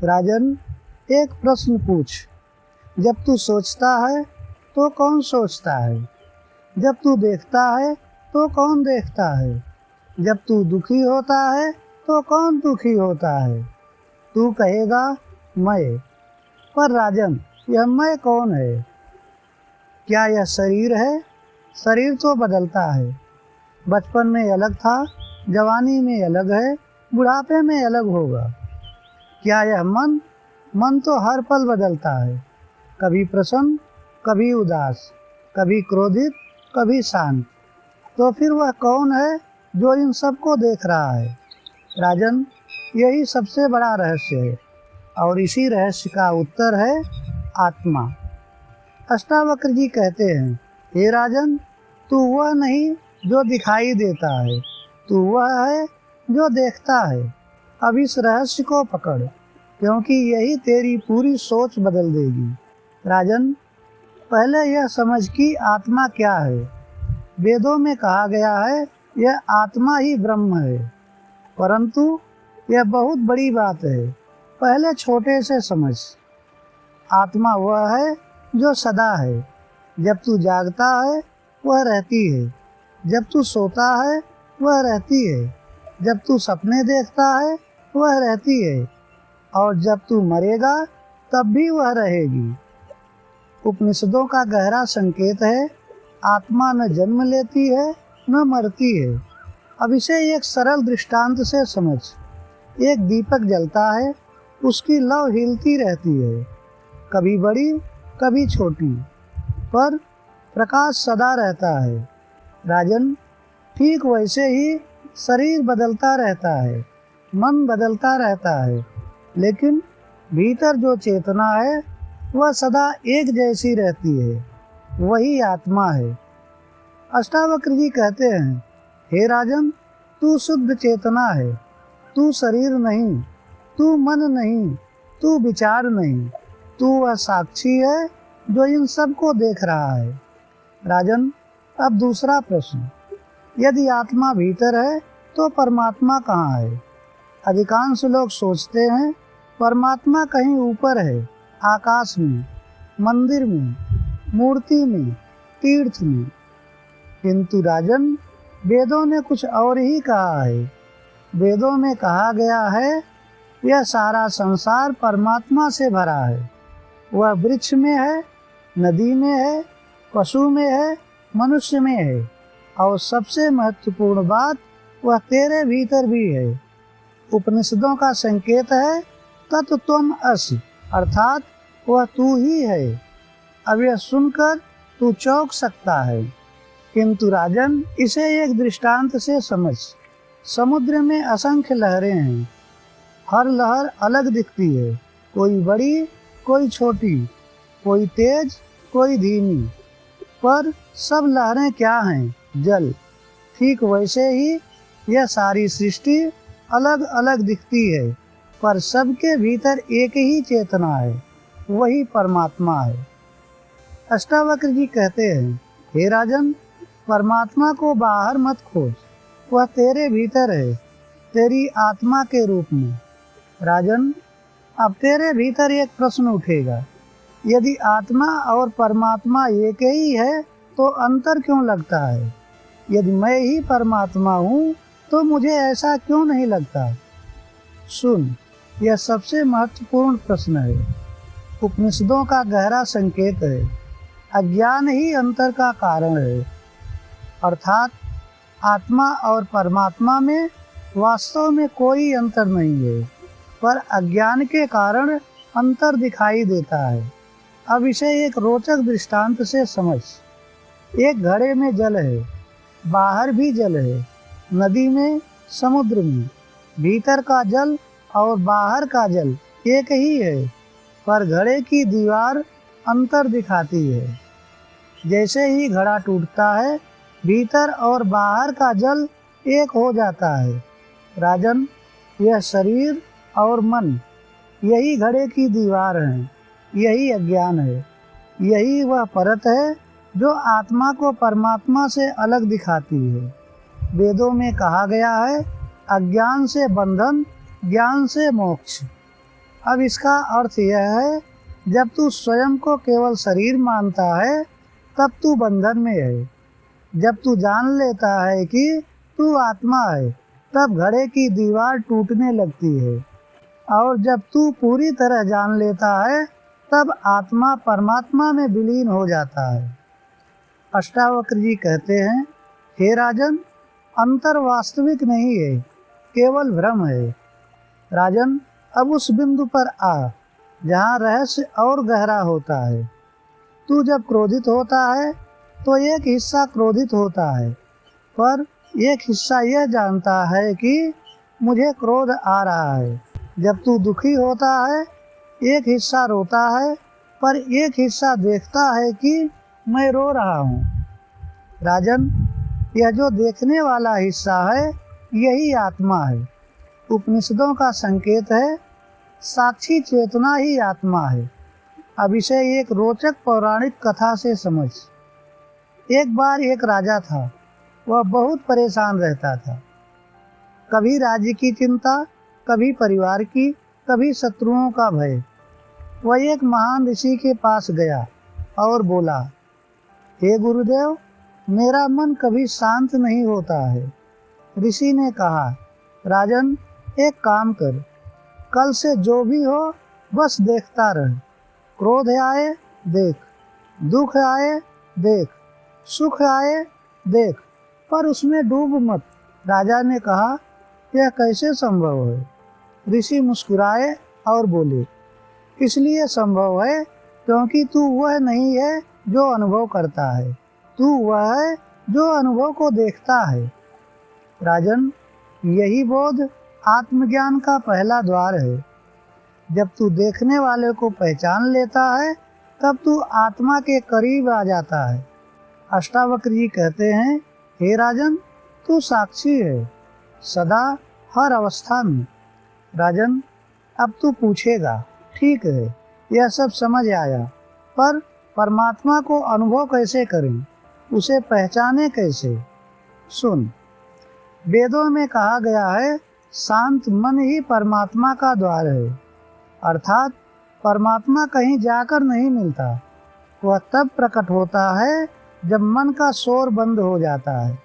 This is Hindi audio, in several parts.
राजन, एक प्रश्न पूछ। जब तू सोचता है तो कौन सोचता है? जब तू देखता है तो कौन देखता है? जब तू दुखी होता है तो कौन दुखी होता है? तू कहेगा मैं, पर राजन, यह मैं कौन है? क्या यह शरीर है? शरीर तो बदलता है। बचपन में अलग था, जवानी में अलग है, बुढ़ापे में अलग होगा। क्या यह मन? मन तो हर पल बदलता है, कभी प्रसन्न, कभी उदास, कभी क्रोधित, कभी शांत। तो फिर वह कौन है जो इन सबको देख रहा है? राजन, यही सबसे बड़ा रहस्य है, और इसी रहस्य का उत्तर है आत्मा। अष्टावक्र जी कहते हैं, हे राजन, तू वह नहीं जो दिखाई देता है, तू वह है जो देखता है। अब इस रहस्य को पकड़, क्योंकि यही तेरी पूरी सोच बदल देगी। राजन, पहले यह समझ कि आत्मा क्या है। वेदों में कहा गया है यह आत्मा ही ब्रह्म है, परंतु यह बहुत बड़ी बात है। पहले छोटे से समझ। आत्मा वह है जो सदा है। जब तू जागता है वह रहती है, जब तू सोता है वह रहती है, जब तू सपने देखता है वह रहती है, और जब तू मरेगा तब भी वह रहेगी। उपनिषदों का गहरा संकेत है, आत्मा न जन्म लेती है न मरती है। अब इसे एक सरल दृष्टांत से समझ। एक दीपक जलता है, उसकी लौ हिलती रहती है, कभी बड़ी कभी छोटी, पर प्रकाश सदा रहता है। राजन, ठीक वैसे ही शरीर बदलता रहता है, मन बदलता रहता है, लेकिन भीतर जो चेतना है वह सदा एक जैसी रहती है, वही आत्मा है। अष्टावक्र जी कहते हैं, हे राजन, तू शुद्ध चेतना है, तू शरीर नहीं, तू मन नहीं, तू विचार नहीं, तू वह साक्षी है जो इन सब को देख रहा है। राजन, अब दूसरा प्रश्न, यदि आत्मा भीतर है तो परमात्मा कहाँ है? अधिकांश लोग सोचते हैं परमात्मा कहीं ऊपर है, आकाश में, मंदिर में, मूर्ति में, तीर्थ में। किंतु राजन, वेदों ने कुछ और ही कहा है। वेदों में कहा गया है यह सारा संसार परमात्मा से भरा है। वह वृक्ष में है, नदी में है, पशु में है, मनुष्य में है, और सबसे महत्वपूर्ण बात, वह तेरे भीतर भी है। उपनिषदों का संकेत है तत्त्वम् असि, अर्थात वह तू ही है। अब यह सुनकर तू चौंक सकता है, किंतु राजन, इसे एक दृष्टांत से समझ। समुद्र में असंख्य लहरें हैं, हर लहर अलग दिखती है, कोई बड़ी कोई छोटी, कोई तेज कोई धीमी, पर सब लहरें क्या हैं? जल। ठीक वैसे ही यह सारी सृष्टि अलग अलग दिखती है, पर सबके भीतर एक ही चेतना है, वही परमात्मा है। अष्टावक्र जी कहते हैं, हे राजन, परमात्मा को बाहर मत खोज, वह तेरे भीतर है, तेरी आत्मा के रूप में। राजन, अब तेरे भीतर एक प्रश्न उठेगा, यदि आत्मा और परमात्मा एक ही है तो अंतर क्यों लगता है? यदि मैं ही परमात्मा हूँ तो मुझे ऐसा क्यों नहीं लगता? सुन, यह सबसे महत्वपूर्ण प्रश्न है, उपनिषदों का गहरा संकेत है। अज्ञान ही अंतर का कारण है, अर्थात आत्मा और परमात्मा में वास्तव में कोई अंतर नहीं है, पर अज्ञान के कारण अंतर दिखाई देता है। अब इसे एक रोचक दृष्टांत से समझ। एक घड़े में जल है, बाहर भी जल है, नदी में, समुद्र में। भीतर का जल और बाहर का जल एक ही है, पर घड़े की दीवार अंतर दिखाती है। जैसे ही घड़ा टूटता है, भीतर और बाहर का जल एक हो जाता है। राजन, यह शरीर और मन, यही घड़े की दीवार है, यही अज्ञान है, यही वह परत है जो आत्मा को परमात्मा से अलग दिखाती है। वेदों में कहा गया है, अज्ञान से बंधन, ज्ञान से मोक्ष। अब इसका अर्थ यह है, जब तू स्वयं को केवल शरीर मानता है तब तू बंधन में है। जब तू जान लेता है कि तू आत्मा है तब घड़े की दीवार टूटने लगती है, और जब तू पूरी तरह जान लेता है तब आत्मा परमात्मा में विलीन हो जाता है। अष्टावक्र जी कहते हैं, हे राजन, अंतर वास्तविक नहीं है, केवल भ्रम है। राजन, अब उस बिंदु पर आ जहाँ रहस्य और गहरा होता है। तू जब क्रोधित होता है तो एक हिस्सा क्रोधित होता है, पर एक हिस्सा यह जानता है कि मुझे क्रोध आ रहा है। जब तू दुखी होता है एक हिस्सा रोता है, पर एक हिस्सा देखता है कि मैं रो रहा हूँ। राजन, यह जो देखने वाला हिस्सा है यही आत्मा है। उपनिषदों का संकेत है, साक्षी चेतना ही आत्मा है। अब इसे एक रोचक पौराणिक कथा से समझ। एक बार एक राजा था, वह बहुत परेशान रहता था। कभी राज्य की चिंता, कभी परिवार की, कभी शत्रुओं का भय। वह एक महान ऋषि के पास गया और बोला, हे गुरुदेव, मेरा मन कभी शांत नहीं होता है। ऋषि ने कहा, राजन, एक काम कर, कल से जो भी हो बस देखता रह। क्रोध आए देख, दुख आए देख, सुख आए देख, पर उसमें डूब मत। राजा ने कहा, यह कैसे संभव है? ऋषि मुस्कुराए और बोले, इसलिए संभव है क्योंकि तू वह नहीं है जो अनुभव करता है, तू वह है जो अनुभव को देखता है। राजन, यही बोध आत्मज्ञान का पहला द्वार है। जब तू देखने वाले को पहचान लेता है तब तू आत्मा के करीब आ जाता है। अष्टावक्र जी कहते हैं, हे राजन, तू साक्षी है, सदा हर अवस्था में। राजन, अब तू पूछेगा, ठीक है, यह सब समझ आया, पर परमात्मा को अनुभव कैसे करें, उसे पहचाने कैसे? सुन, वेदों में कहा गया है, शांत मन ही परमात्मा का द्वार है। अर्थात परमात्मा कहीं जाकर नहीं मिलता, वह तब प्रकट होता है जब मन का शोर बंद हो जाता है।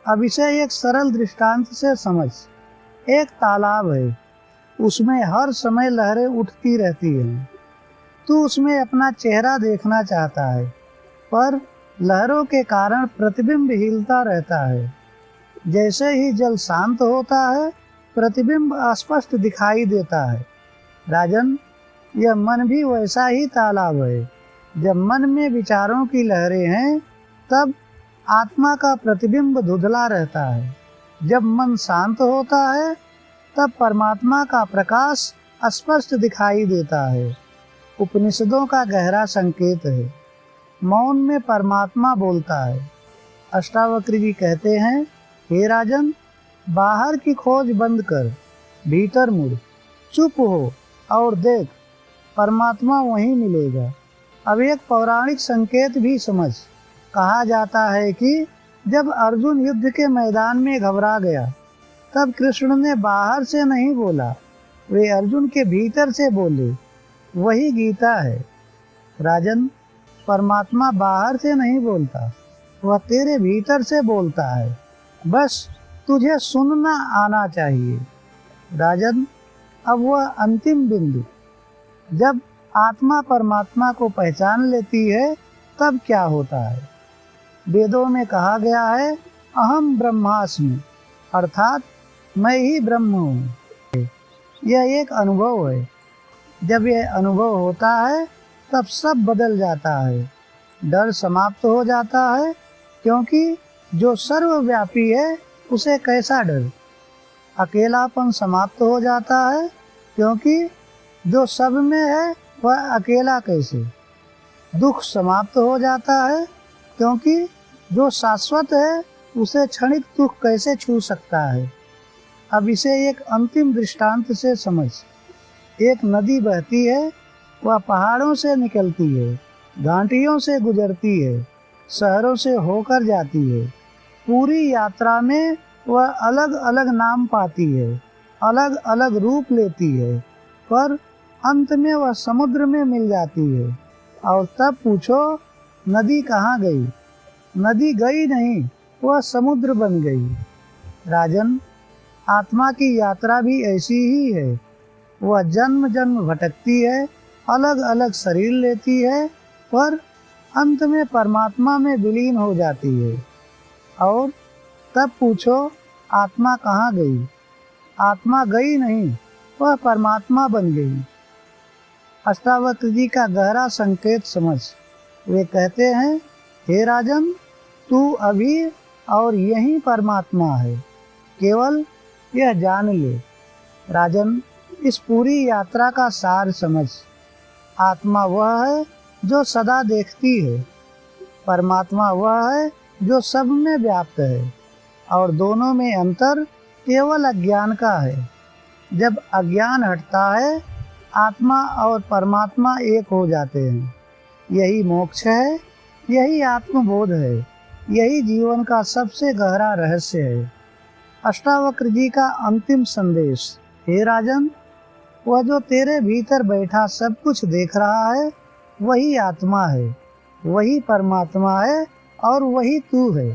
अब इसे एक सरल दृष्टांत से समझ। एक तालाब है, उसमें हर समय लहरें उठती रहती हैं। तू उसमें अपना चेहरा देखना चाहता है, पर लहरों के कारण प्रतिबिंब हिलता रहता है। जैसे ही जल शांत होता है प्रतिबिंब अस्पष्ट दिखाई देता है। राजन, यह मन भी वैसा ही तालाब है। जब मन में विचारों की लहरें हैं तब आत्मा का प्रतिबिंब धुंधला रहता है। जब मन शांत होता है तब परमात्मा का प्रकाश स्पष्ट दिखाई देता है। उपनिषदों का गहरा संकेत है, मौन में परमात्मा बोलता है। अष्टावक्र जी कहते हैं, हे राजन, बाहर की खोज बंद कर, भीतर मुड़, चुप हो और देख, परमात्मा वहीं मिलेगा। अब एक पौराणिक संकेत भी समझ। कहा जाता है कि जब अर्जुन युद्ध के मैदान में घबरा गया तब कृष्ण ने बाहर से नहीं बोला, वे अर्जुन के भीतर से बोले। वही गीता है। राजन, परमात्मा बाहर से नहीं बोलता, वह तेरे भीतर से बोलता है, बस तुझे सुनना आना चाहिए। राजन, अब वह अंतिम बिंदु, जब आत्मा परमात्मा को पहचान लेती है तब क्या होता है? वेदों में कहा गया है, अहम ब्रह्मास्मि, अर्थात मैं ही ब्रह्म हूँ। यह एक अनुभव है। जब यह अनुभव होता है तब सब बदल जाता है। डर समाप्त हो जाता है, क्योंकि जो सर्वव्यापी है उसे कैसा डर। अकेलापन समाप्त हो जाता है, क्योंकि जो सब में है वह अकेला कैसे। दुख समाप्त हो जाता है, क्योंकि जो शाश्वत है उसे क्षणिक दुख कैसे छू सकता है। अब इसे एक अंतिम दृष्टांत से समझ। एक नदी बहती है, वह पहाड़ों से निकलती है, घाटियों से गुजरती है, शहरों से होकर जाती है। पूरी यात्रा में वह अलग अलग नाम पाती है, अलग अलग रूप लेती है, पर अंत में वह समुद्र में मिल जाती है। और तब पूछो नदी कहाँ गई? नदी गई नहीं, वह समुद्र बन गई। राजन, आत्मा की यात्रा भी ऐसी ही है। वह जन्म जन्म भटकती है, अलग अलग शरीर लेती है, पर अंत में परमात्मा में विलीन हो जाती है। और तब पूछो आत्मा कहाँ गई? आत्मा गई नहीं, वह परमात्मा बन गई। अष्टावक्र जी का गहरा संकेत समझ। वे कहते हैं, हे राजन, तू अभी और यही परमात्मा है, केवल यह जान ले। राजन, इस पूरी यात्रा का सार समझ। आत्मा वह है जो सदा देखती है, परमात्मा वह है जो सब में व्याप्त है, और दोनों में अंतर केवल अज्ञान का है। जब अज्ञान हटता है, आत्मा और परमात्मा एक हो जाते हैं। यही मोक्ष है, यही आत्मबोध है, यही जीवन का सबसे गहरा रहस्य है। अष्टावक्र जी का अंतिम संदेश। हे राजन, वह जो तेरे भीतर बैठा सब कुछ देख रहा है, वही आत्मा है, वही परमात्मा है, और वही तू है।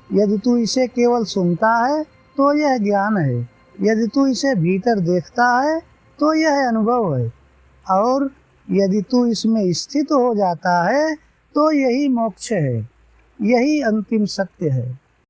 यदि तू इसे केवल सुनता है तो यह ज्ञान है, यदि तू इसे भीतर देखता है तो यह अनुभव है, और यदि तू इसमें स्थित हो जाता है तो यही मोक्ष है, यही अंतिम सत्य है।